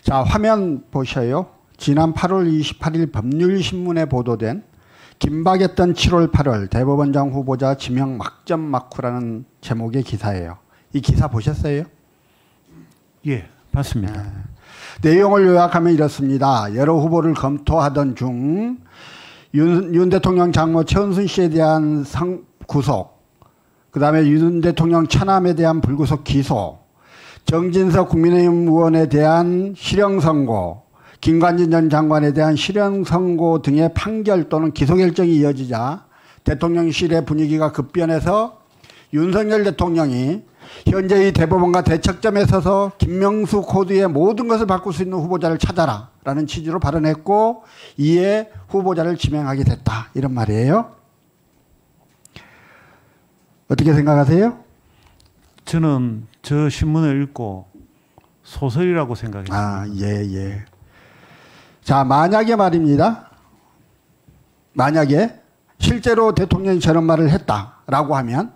자, 화면 보셔요. 지난 8월 28일 법률신문에 보도된 긴박했던 7월 8월 대법원장 후보자 지명 막전 막후라는 제목의 기사예요. 이 기사 보셨어요? 예, 봤습니다. 내용을 요약하면 이렇습니다. 여러 후보를 검토하던 중 윤 대통령 장모 최은순 씨에 대한 구속, 그 다음에 윤 대통령 처남에 대한 불구속 기소, 정진석 국민의힘 의원에 대한 실형 선고, 김관진 전 장관에 대한 실형 선고 등의 판결 또는 기소 결정이 이어지자 대통령실의 분위기가 급변해서 윤석열 대통령이 현재의 대법원과 대척점에 서서 김명수 코드의 모든 것을 바꿀 수 있는 후보자를 찾아라 라는 취지로 발언했고, 이에 후보자를 지명하게 됐다, 이런 말이에요. 어떻게 생각하세요? 저는 저 신문을 읽고 소설이라고 생각했습니다. 아, 예. 자, 만약에 말입니다. 만약에 실제로 대통령이 저런 말을 했다라고 하면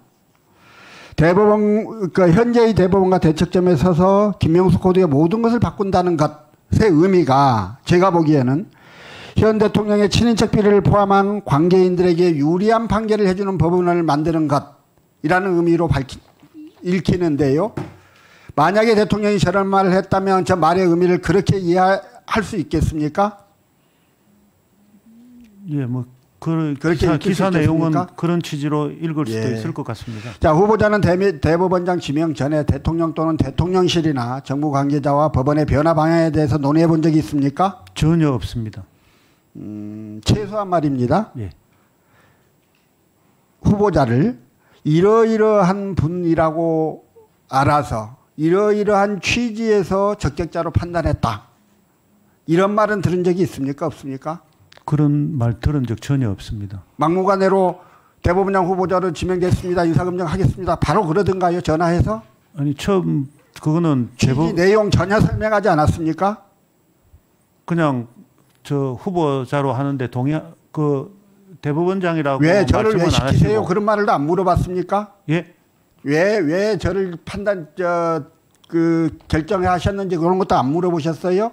대법원, 현재의 대법원과 대척점에 서서 김명수 코드의 모든 것을 바꾼다는 것의 의미가 제가 보기에는 현 대통령의 친인척 비리를 포함한 관계인들에게 유리한 판결을 해주는 법원을 만드는 것이라는 의미로 읽히는데요. 만약에 대통령이 저런 말을 했다면 저 말의 의미를 그렇게 이해할 수 있겠습니까? 예, 뭐 그렇게 기사 내용은 그런 취지로 읽을 수도 있을 것 같습니다. 자, 후보자는 대법원장 지명 전에 대통령 또는 대통령실이나 정부 관계자와 법원의 변화 방향에 대해서 논의해 본 적이 있습니까? 전혀 없습니다. 최소한 말입니다. 예. 후보자를 이러이러한 분이라고 알아서 이러이러한 취지에서 적격자로 판단했다, 이런 말은 들은 적이 있습니까? 없습니까? 그런 말 들은 적 전혀 없습니다. 막무가내로 대법원장 후보자로 지명됐습니다, 인사검증 하겠습니다, 바로 그러던가요? 전화해서? 아니, 처음 그거는 취지 내용 전혀 설명하지 않았습니까? 그냥 저 후보자로 하는데 대법원장이라고 왜 저를 왜 말씀은 안 시키세요? 하시고. 그런 말을 안 물어봤습니까? 예? 왜 저를 결정하셨는지 그런 것도 안 물어보셨어요?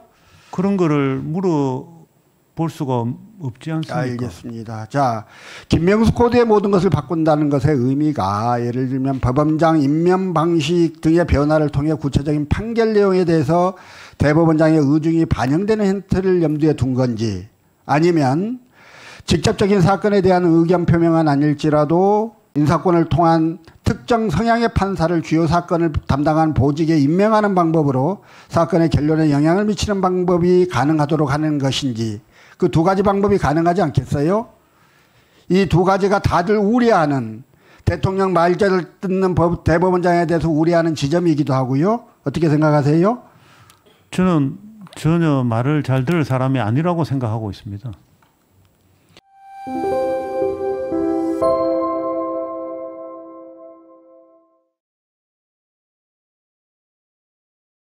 그런 거를 물어볼 수가 없지 않습니까? 알겠습니다. 자, 김명수 코드의 모든 것을 바꾼다는 것의 의미가 예를 들면 법원장 임명 방식 등의 변화를 통해 구체적인 판결 내용에 대해서 대법원장의 의중이 반영되는 힌트를 염두에 둔 건지, 아니면 직접적인 사건에 대한 의견 표명은 아닐지라도 인사권을 통한 특정 성향의 판사를 주요 사건을 담당한 보직에 임명하는 방법으로 사건의 결론에 영향을 미치는 방법이 가능하도록 하는 것인지, 그 두 가지 방법이 가능하지 않겠어요? 이 두 가지가 다들 우려하는, 대통령 말자를 듣는 대법원장에 대해서 우려하는 지점이기도 하고요. 어떻게 생각하세요? 저는 전혀 말을 잘 들을 사람이 아니라고 생각하고 있습니다.